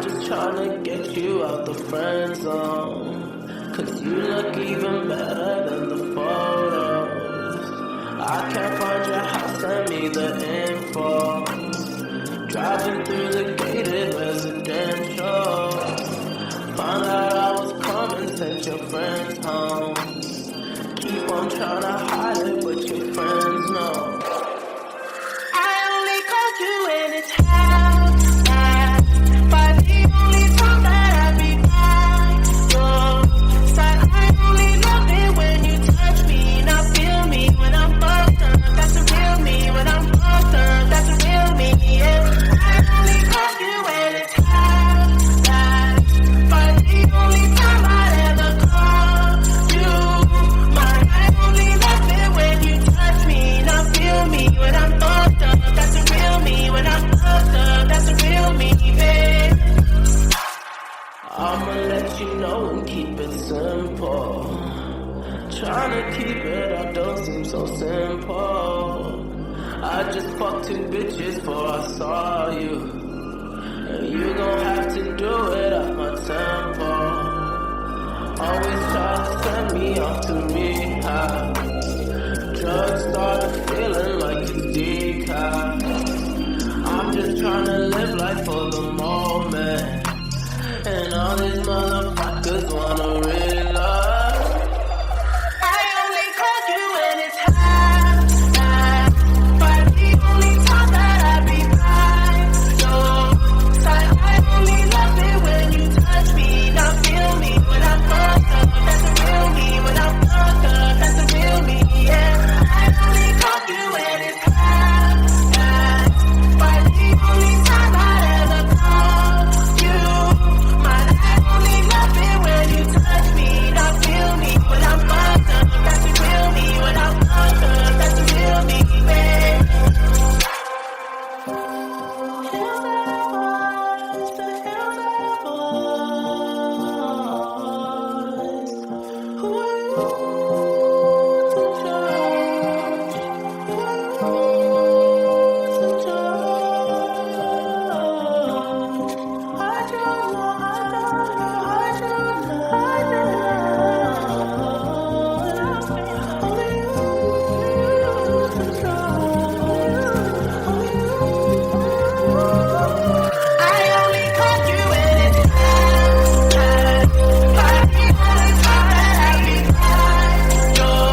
just tryna get you out the friend zone. Cause you look even better than the photos. I can't find your house, send me the info. Driving through the gated residential. Found out I was coming, sent your friends home. Keep on tryna hide it, but your friends know. I only called you when it's happened. But the only time that I be by your side, I only love it when you touch me. Now feel me when I'm fucked up. That's the real me. When I'm fucked up, that's the real me. Yeah. I only call you when it's happened. But the only time I'd ever call you mine. I only love it when you touch me. Now feel me when I'm fucked up. That's the real me. When I'm fucked up, that's the real me, babe. I'ma let you know and keep it simple. Tryna keep it up don't seem so simple. I just fucked 2 bitches before I saw you. And you gon' have to do it at my tempo. Always try to send me off to rehab. Drugs started feeling like it's decaf. I'm just tryna live life for the moment. And all these motherfuckers wanna realize I only call you when it's happened. But the only time that I be by your side, I only love it when you touch me. Now feel me when I'm fucked up. That's the real me. When I'm fucked up, that's the real me. Yeah. I only call you when it's happened. But the only time I'd ever call you mine. I only love it when you touch me. Now feel me when I'm fucked up. That's the real me. When I'm fucked up, that's the real me, babe. Who are you to judge? Who are you to judge? I don't know, I don't know, I don't know, I don't know. Only you to judge. I only call you when it's happened. But the only time that I be by your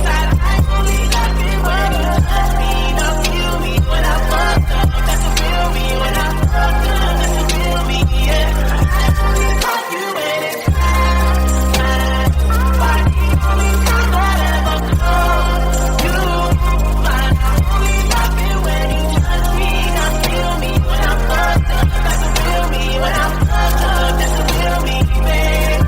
side, I only love it when you touch me. Now feel me when I'm fucked up. That's the real me. When I'm fucked up, that's the real me. Yeah. I only call you when it's happened. But the only time I'd ever call you mine. I only love it when you touch me. Now feel me when I'm fucked up. That's the real me. When I'm fucked up, that's the real me, babe.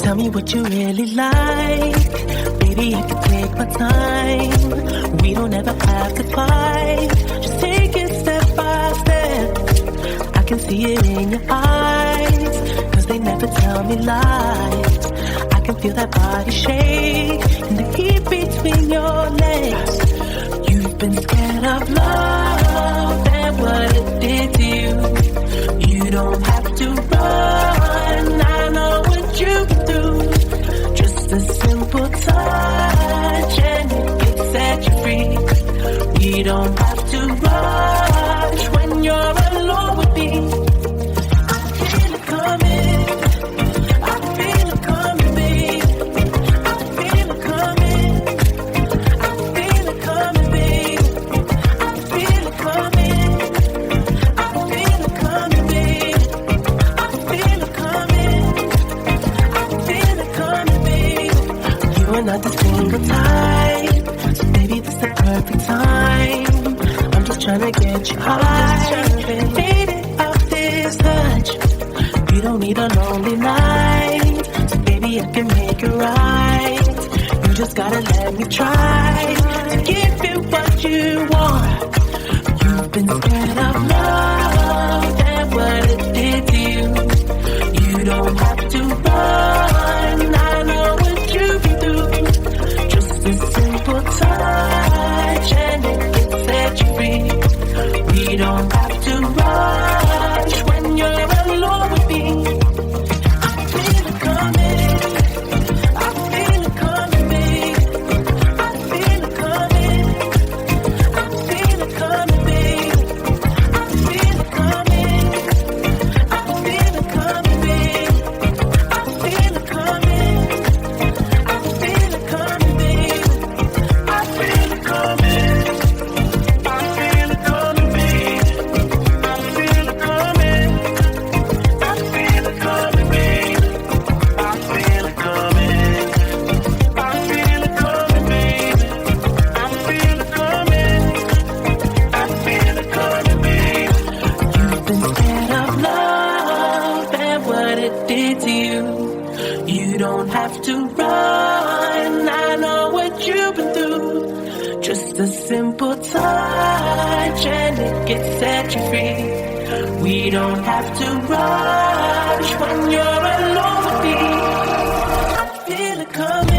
Tell me what you really like. Baby, I can take my time. We don't ever have to fight. Just take it step by step. I can see it in your eyes, 'cause they never tell me lies. I can feel that body shake and the heat between your legs. You've been scared of love and what it did to you. You don't have to run, I know what you've been through. Just a simple touch and it can set you free. We don't have to rush when you're alone with me. I feel it coming, I feel it coming, babe. I feel it coming, I feel it coming, babe. I feel it coming, I feel it coming, babe. I feel it coming, I feel it coming, babe. You are not the single type, so baby, this the perfect time. I'm just trying to get you high, baby, off this touch. You don't need a lonely night, so baby, I can make it right. You just gotta let me try to give you what you want. You've been scared of love and what it did to you. You don't have to run, I know what you've been through. Just a simple touch and it can set you free. We don't have to rush when you're alone with me. I feel it coming, I feel it coming, babe. I feel it coming, I feel it coming, babe. I feel it coming, I feel it coming, babe. I feel it coming, I feel it coming, babe. I feel it coming, I feel it coming, babe. I feel it coming, I feel it coming, babe. I feel it coming, I feel it coming, babe. I feel it coming, I feel it coming, babe. You've been scared of love and what it did to you. You don't have to run, I know what you've been through. Just a a simple touch and it gets set you free. We don't have to rush when you're alone with me. I feel it coming.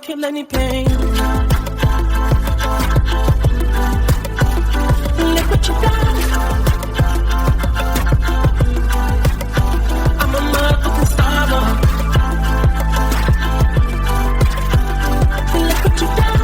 Kill any pain. Look what you done. I'm a motherfucking star boy. Look what you done.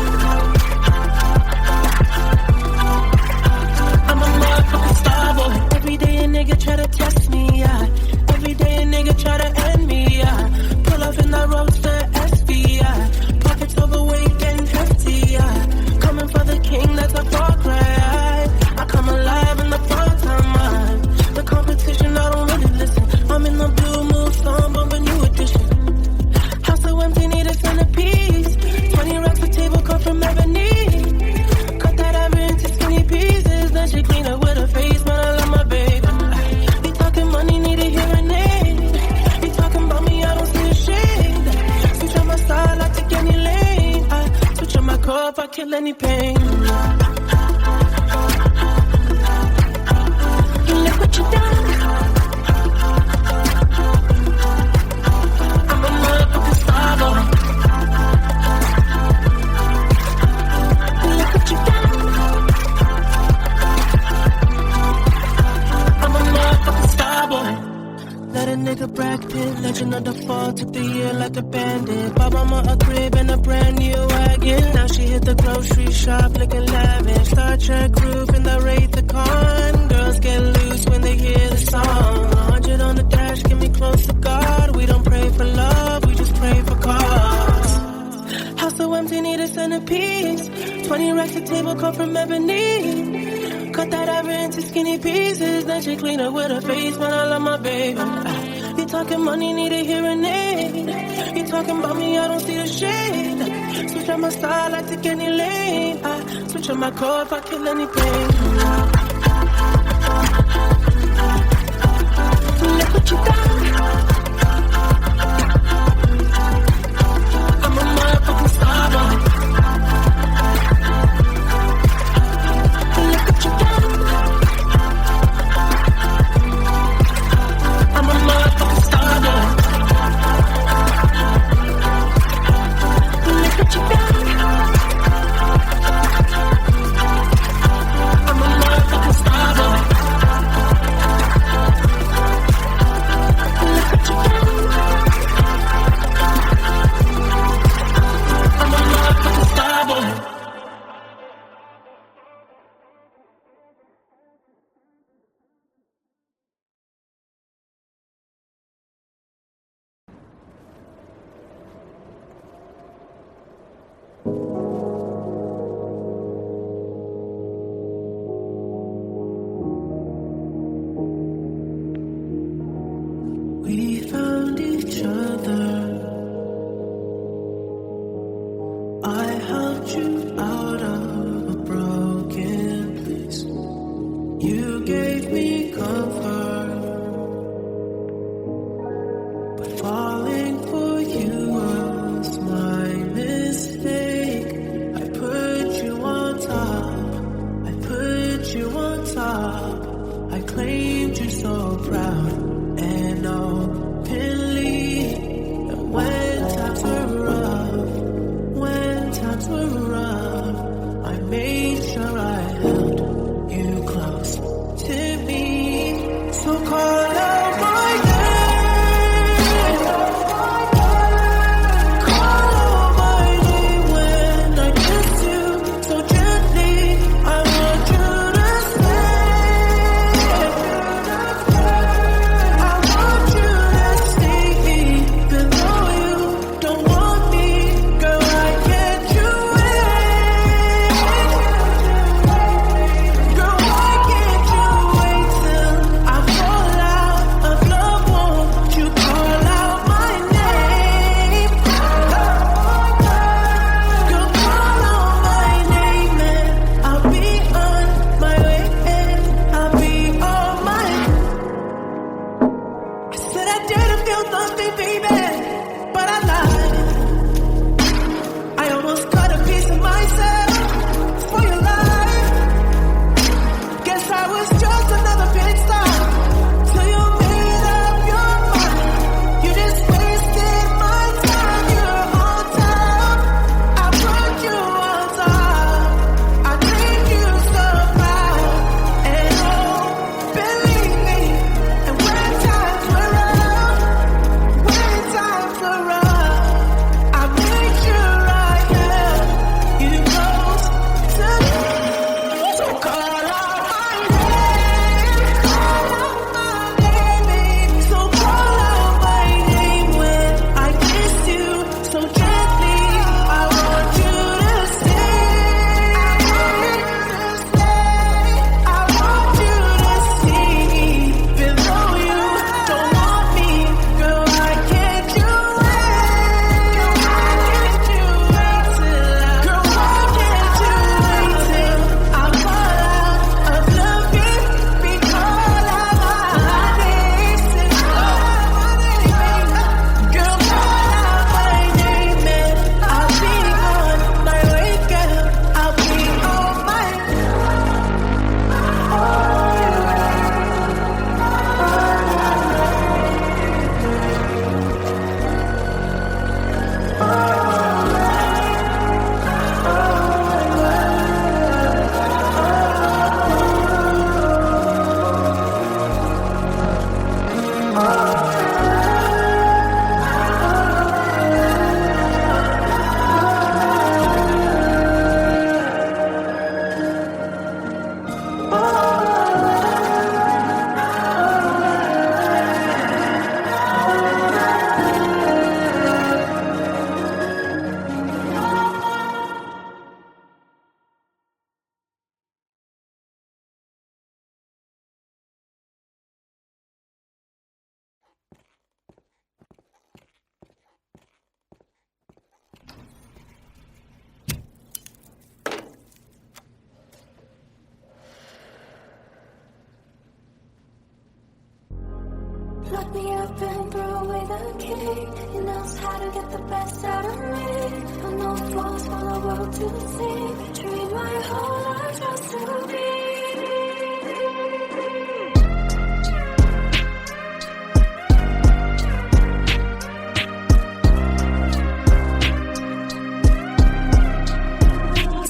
nigga Brad Pitt, legend of the fall, took the year like a bandit. Bought mama a crib and a brand new wagon. Now she hit the grocery shop looking lavish. Star Trek roof in the Wraith the Con. Girls get loose when they hear the song. 100 on the dash, get me close to God. We don't pray for love, we just pray for cause. House so empty, need a centerpiece. 20 racks a table come from ebony. Cut that ever into skinny pieces. Then she clean up with her face, man, I love my baby. You talking money, need a hearing aid. You talking about me, I don't see the shade. Switch on my style, I take any lane. I switch on my core if I kill any pain. Look what you done. I'm a motherfucking star boy. Look what you done. I'm a motherfucking star boy. Look what you done. I'm a motherfucking star boy. Look what you done. I'm a motherfucking star boy. We found each other. I helped you out of a broken place. You gave me comfort, but falling for you was my mistake. I put you on top. I put you on top. I claimed you so proud and openly. And when times were rough, I made sure I held you close to me. So call out my name. Call out my name when I kiss you so gently. I want you to stay. I want you to stay, even though you don't want me. Girl, I get you in. Girl, why can't you wait till I fall out of love? Won't you call out my name? Girl, call out my name and I'll be on my way. I'll be on my. I said I didn't feel thirsty, baby, but I lied. I almost cut a piece of myself for your life. Guess I was just another pit stop till you made up your mind. You just wasted my time. You're on top. I put you on top. I made you so proud. And oh, believe me. And when times were rough, I made sure I held you close to me. So call out my name. Call out my name. So call out my name when I kiss you so gently. I want you to stay. I want you to see, even though you don't want me. Girl, I can't you wait. Girl, why can't you wait till Girl, why can't you wait till I fall out of love? Be call out my name. Say call out my name. Girl, call out my name and I'll be on my way, girl. I'll be on my. Lock me up and throw away the key. He knows how to get the best out of me. I know flaws for the world to see. Treat my whole life just to be.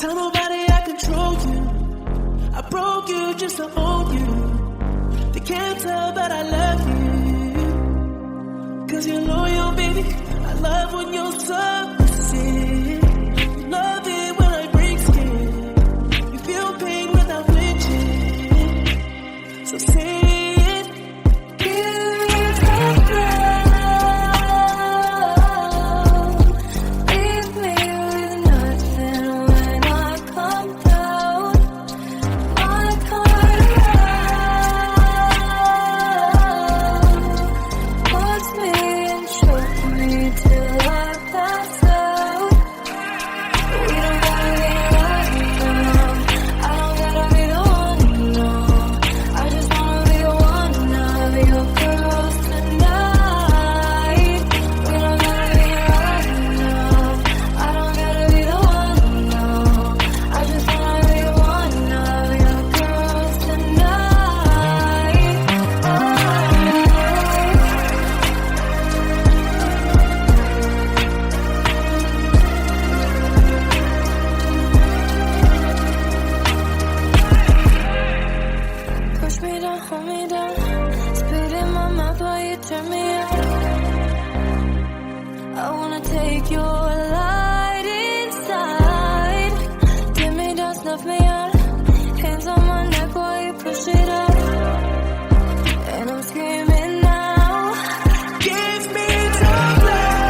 Tell nobody I control you. I broke you just to own you. They can't tell that I love you. Cause you're loyal, baby. I love when you're submissive. You love it when I break skin. You feel pain without flinching. So say it. Leave me with nothing when I come down. My kind puts me and chokes me till I pass out. We don't gotta be right now. I don't gotta be the one, no. I just wanna be one of your girls tonight. We don't gotta be right now. I don't gotta be the one, no. I just wanna be one of your girls tonight. Push me down, hold me down. Spit in my mouth while you turn me on. I wanna take your light inside. Dim me down, snuff me out. Hands on my neck while you push it out. And I'm screaming now. Give me some love.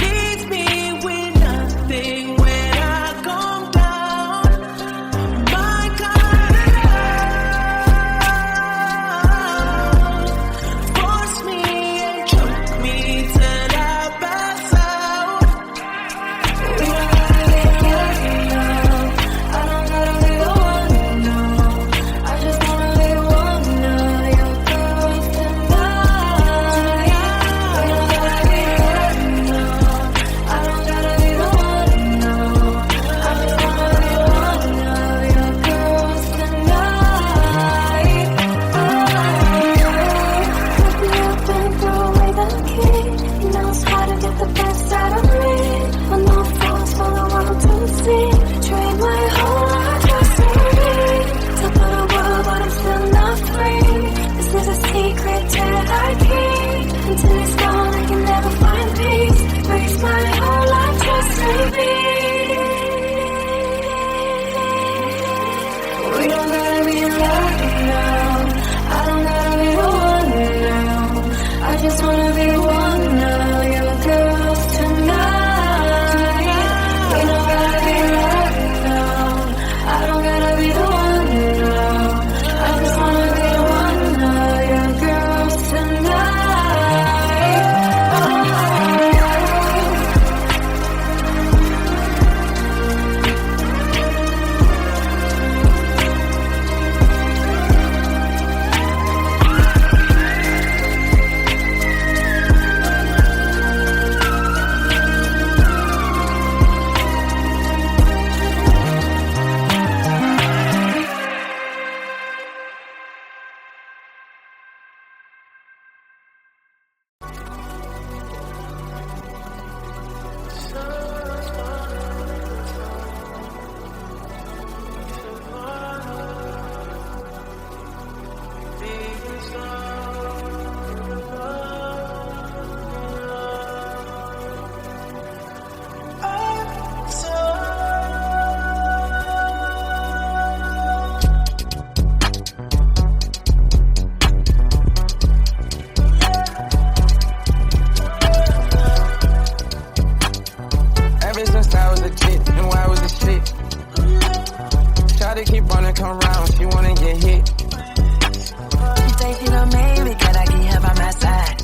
Leave me with nothing when I come down. My kind of love. Force me and choke me till I pass out. We don't gotta be right now. I don't gotta be the one, no. I just wanna be one of your girls tonight. We don't gotta be right now. I don't gotta be the one, no. I just wanna be one of your girls tonight. Pick me up and throw away the key. He knows how to get the best out of me. I know flaws for the world to see. Trade my whole life just to be. Top of the world, but I'm still not free. This is a secret that I keep. Until it's gone, I can never find peace. Waste my whole life just to be. We don't gotta be right now. I don't gotta be the one now. I just wanna be one of your girls tonight. We don't gotta be right now. I don't gotta be the one now. I just wanna be one of your girls tonight. come round, she wanna get hit. She think she know me because I keep her by my side.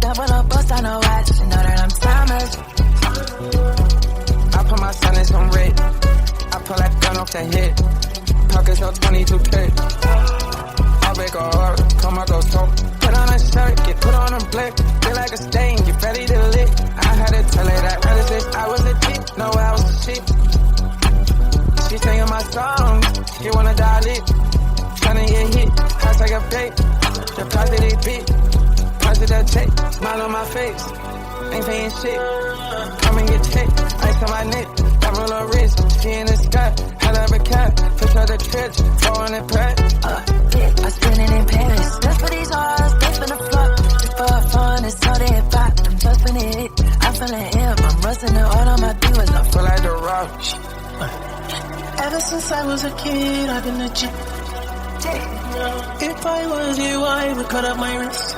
Double up bust on her watch, she know that I'm timeless. I put my son in some red. I pull that gun off the head. Pockets up 22K. make her harder. Come out those talk. Put on a shirt, get put on a black. Feel like a stain, get ready to lick. I had to tell her that early since I was a kid. No, I was a shit. She singing my song, she wanna die lit. Tryna get hit, hashtag a fake. The positive beat, positive check. Smile on my face, ain't paying shit. Come and get checked, ice on my neck. I roll a wrist, she in the sky. Hell of a cat, push out the trench, fall in the pad. I spend it in Paris. Just for these hoes, they finna fuck. Just for fun, it's all they about. I'm buffing it, I'm feeling ill. I'm rusting it all on my viewers. I Feel like the rock. Ever since I was a kid, I've been legit. If I was you, I would cut up my wrist.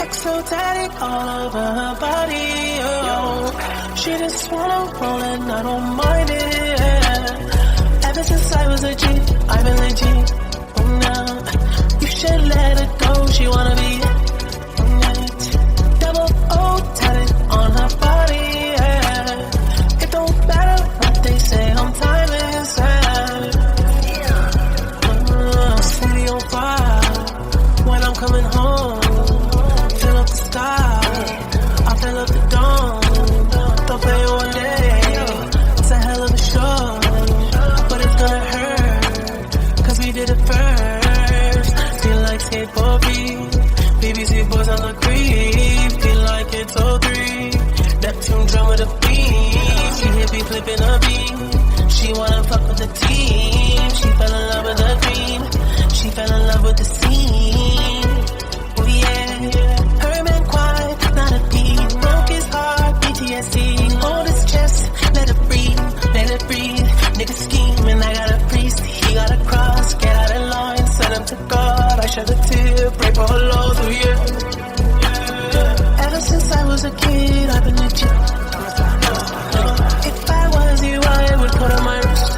Exotic all over her body, oh. She just wanna roll and I don't mind it. Ever since I was a G, I've been legit. Oh, no. You should let her go, she wanna be it. Double O tatted on her body, yeah. It don't matter what they say, I'm timeless, city on fire. When I'm coming home, fill up the sky. I fill up the dome. Don't play one day. It's a hell of a show, but it's gonna hurt, cause we did it first. Feel like skateboard beat. BBC boys on the creep. Feel like it's 03. Neptune drum with a beat. She hit me flipping a beat. She wanna fuck with the team. She fell in love with the dream. She fell in love with the scene. Oh yeah. Her man quiet, not a thief. Broke his heart, PTSD. Hold his chest, let it breathe, let it breathe. Nigga scheming, I got a priest. He got a cross, get out of line, send him to God. I shed a tear, pray for her lows, oh yeah. Ever since I was a kid, I've been legit. If I was you, I would put on my wrist.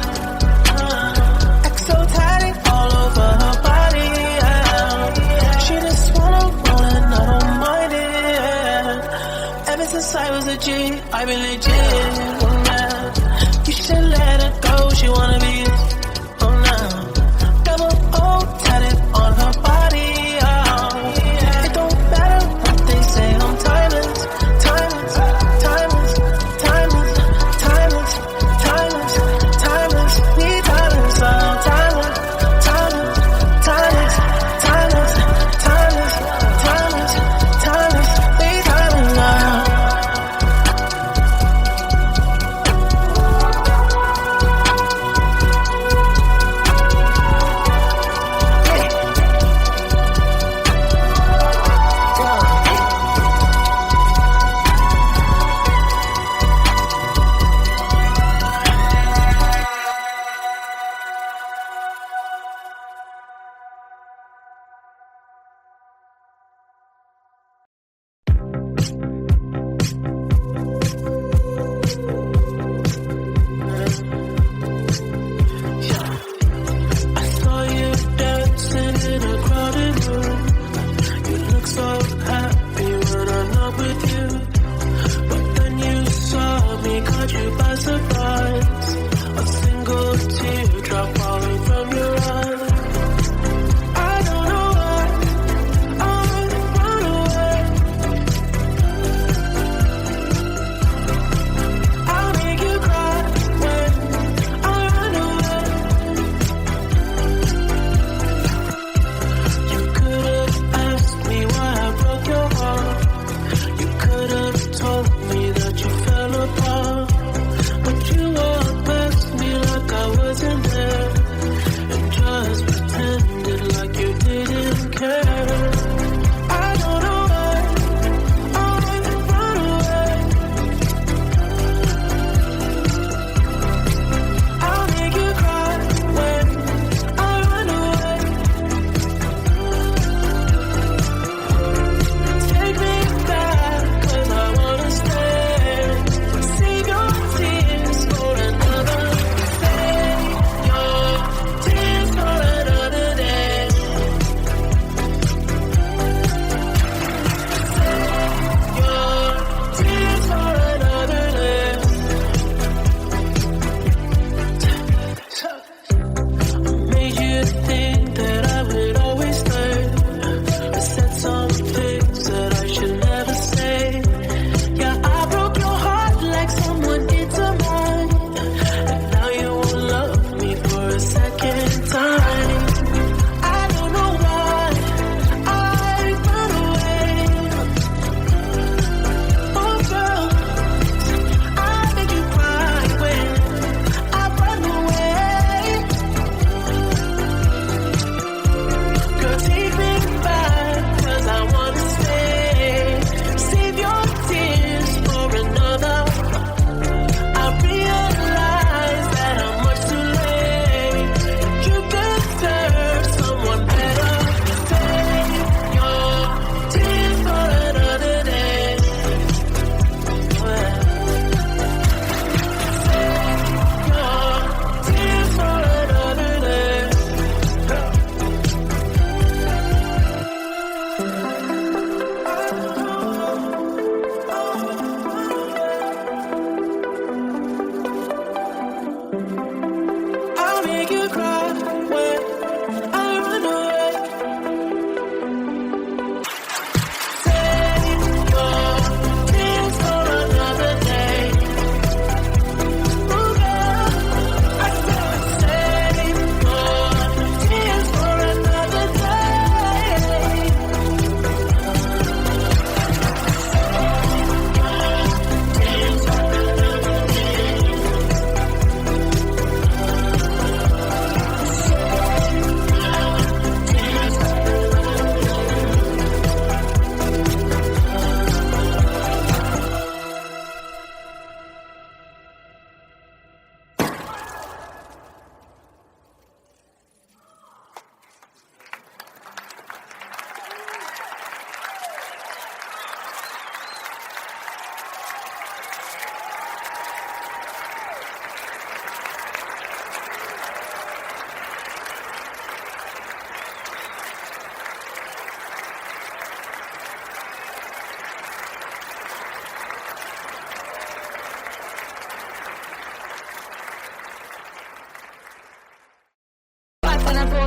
Exotic all over her body, yeah. She just wanna roll and I don't mind it. Ever since I was a G, I've been legit. Oh, nah. You should let her go, she wanna be it. Oh no. Double O tatted on her body, oh. It don't matter what they say, I'm timeless, timeless, timeless, timeless, timeless, timeless, timeless, we timeless, oh, timeless, timeless, timeless, timeless, timeless, timeless, timeless, we timeless, oh. I saw you dancing in a crowded room. You look so happy when I'm not with you. But then you saw me, caught you by surprise. A single teardrop falling from your eye. I don't know why I run away. I'll make you cry when I run away. You could have asked me why I broke your heart. You could have told me that you fell apart. But you walked past me like I wasn't there, and just pretended like you didn't care. I don't know why I run away. I'll make you cry when I run away. Take me back, 'cause I wanna stay. Save your tears for another day. Your tears for another day. Save your tears for another day. I made you think that I would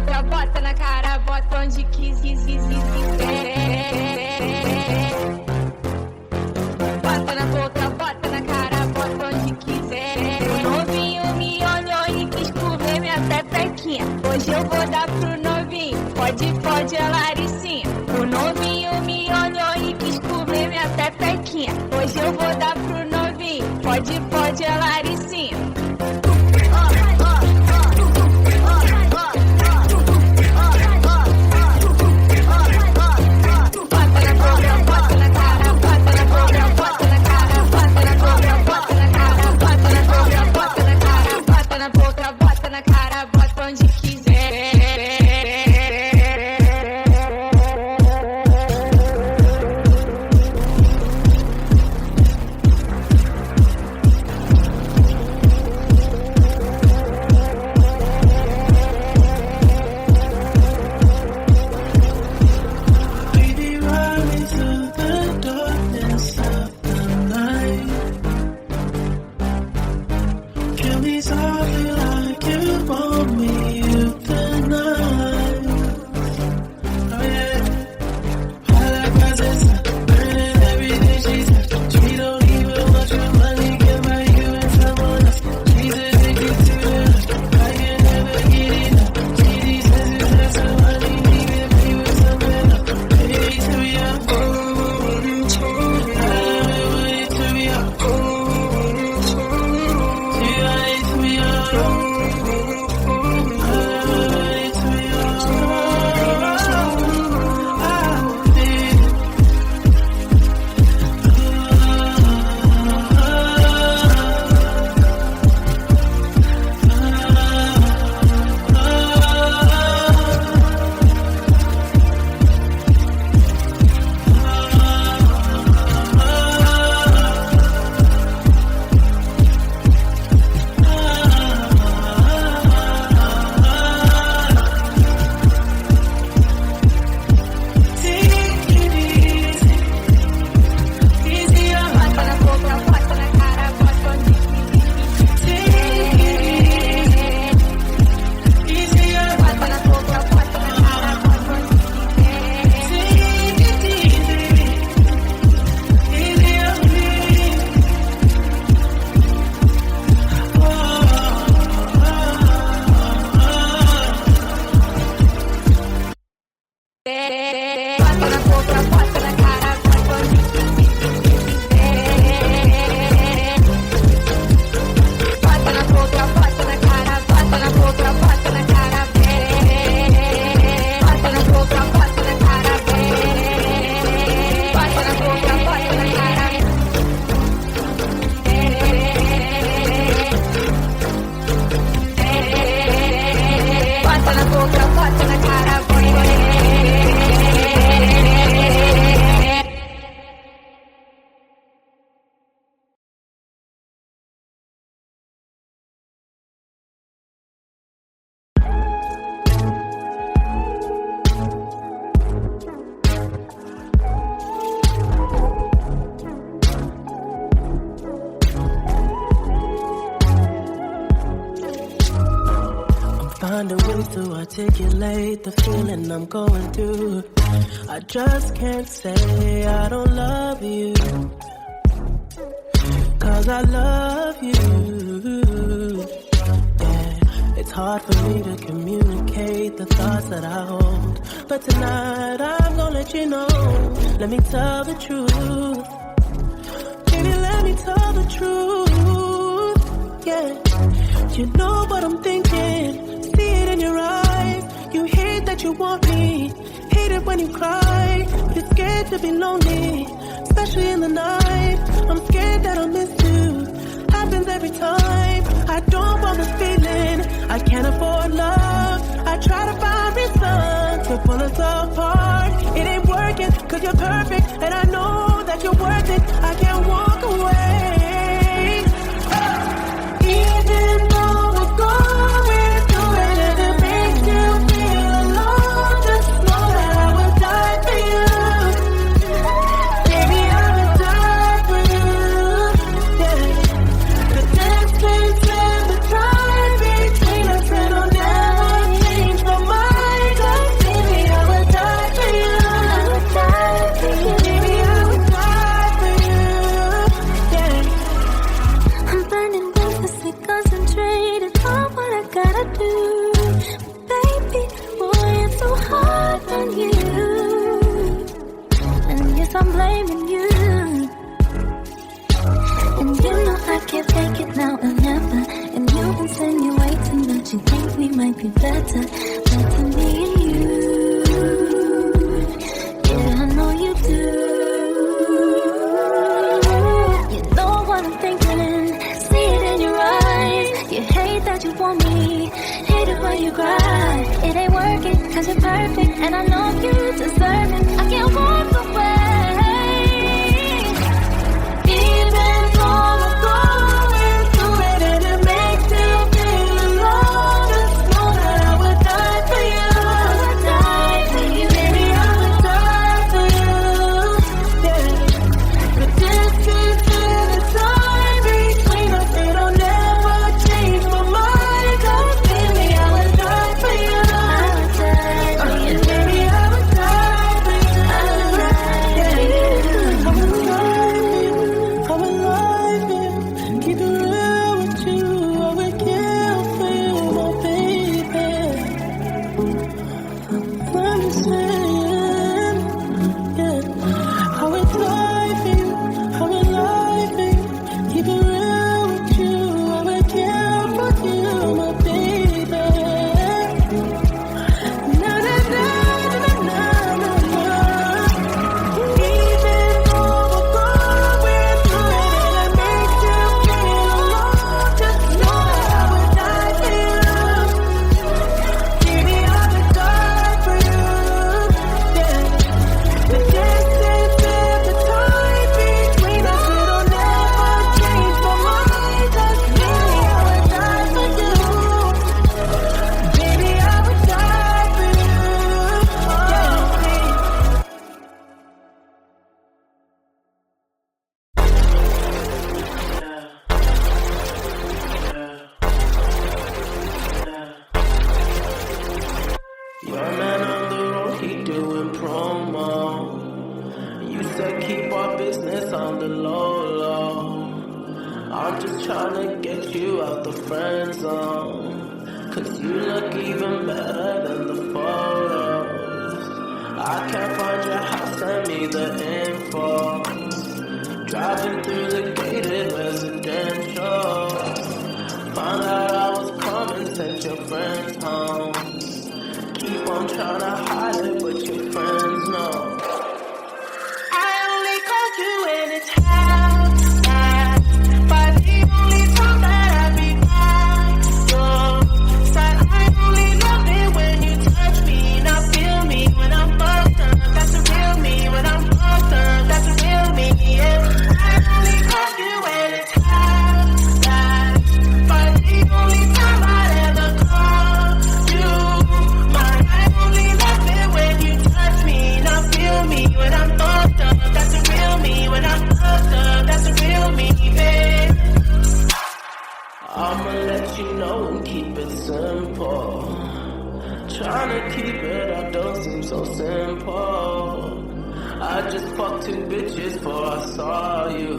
boca, bota na cara, bota onde quiser. Bota na boca, bota na cara, bota onde quiser. O novinho me olhou e quis comer minha pepequinha. Hoje eu vou dar pro novinho, pode, a Laricinha. O novinho me olhou e quis comer minha pepequinha. Hoje eu vou dar pro novinho, pode, a Laricinha. Bota na cara, bota onde quiser. Baby, ride me through the darkness of the night. Kill me softly like you want me tonight. Oh yeah, all that process, burning everything she said. She don't even want your money, can buy you and someone else. She's addicted to the rush, I can never get enough. She says it's not so honey, leaving me with something else. Baby, turn me up, I love it when you turn me up. Finding ways to articulate the feeling I'm going through. I just can't say I don't love you, 'cause I love you. Yeah, it's hard for me to communicate the thoughts that I hold, but tonight I'm gonna let you know. Let me tell the truth. Baby, let me tell the truth. Yeah, you know what I'm thinking. See it in your eyes. You hate that you want me. Hate it when you cry. You're scared to be lonely, especially in the night. I'm scared that I'll miss you. Happens every time. I don't want this feeling. I can't afford love. I try to find reason to pull us apart. It ain't working 'cause you're perfect, and I know that you're worth it. I can't walk away. Even though we're going through it and it makes you feel alone, just know that I would die for you. Baby, I would die for you. Yeah. The distance and the time between us, it'll never change. 'cause you're perfect and I know you deserve it. I can't walk away, even though I'm going through it and it makes you feel alone. Just know that I would die for you. I would die for you, baby. I would die for you. Yeah, the distance and the time between us, it'll never change my mind. 'Cause baby, I would die for you. I would die for you, baby. I would die for you. I would die for you. I would lie for you. Keep it real with you. I would kill for you, my baby. I'm just saying, yeah. I would die for you. I would lie for you. Keep it real with you. I would kill for you, my baby. Na na na na na na na. Even though we're going through it and it makes you feel alone, just know that I would die for you. Baby, I would die for you. Yeah, the distance and the time between us, it'll never change my mind. 'Cause baby, I would die for you. Baby, I would die for you. Your man on the road, he doing promo. You said keep our business on the low, low. I'm just trying to get you out the friend zone. 'Cause you look even better than the photos. I can't find your house, send me the info. Driving through the gated residential. Found out I was coming, sent your friends home. Keep on trying to hide it, but your friends know. I only call you when it's half past, but the only time that I be by your side. I only love it when you touch me, not feel me when I'm fucked up. That's the real me when I'm fucked up. That's the real me. Yeah, I only call you when it's half past, but the only time I'd ever call you mine. I only love it when you touch me, not feel me when I'm fucked up. That's the real me when I'm fucked up. That's the real me, babe. I'ma let you know and keep it simple. Trying to keep it up don't seem so simple. I just fucked 2 bitches before I saw you.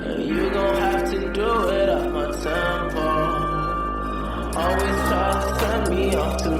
And you gon' have to do it at my tempo. Always try to send me off to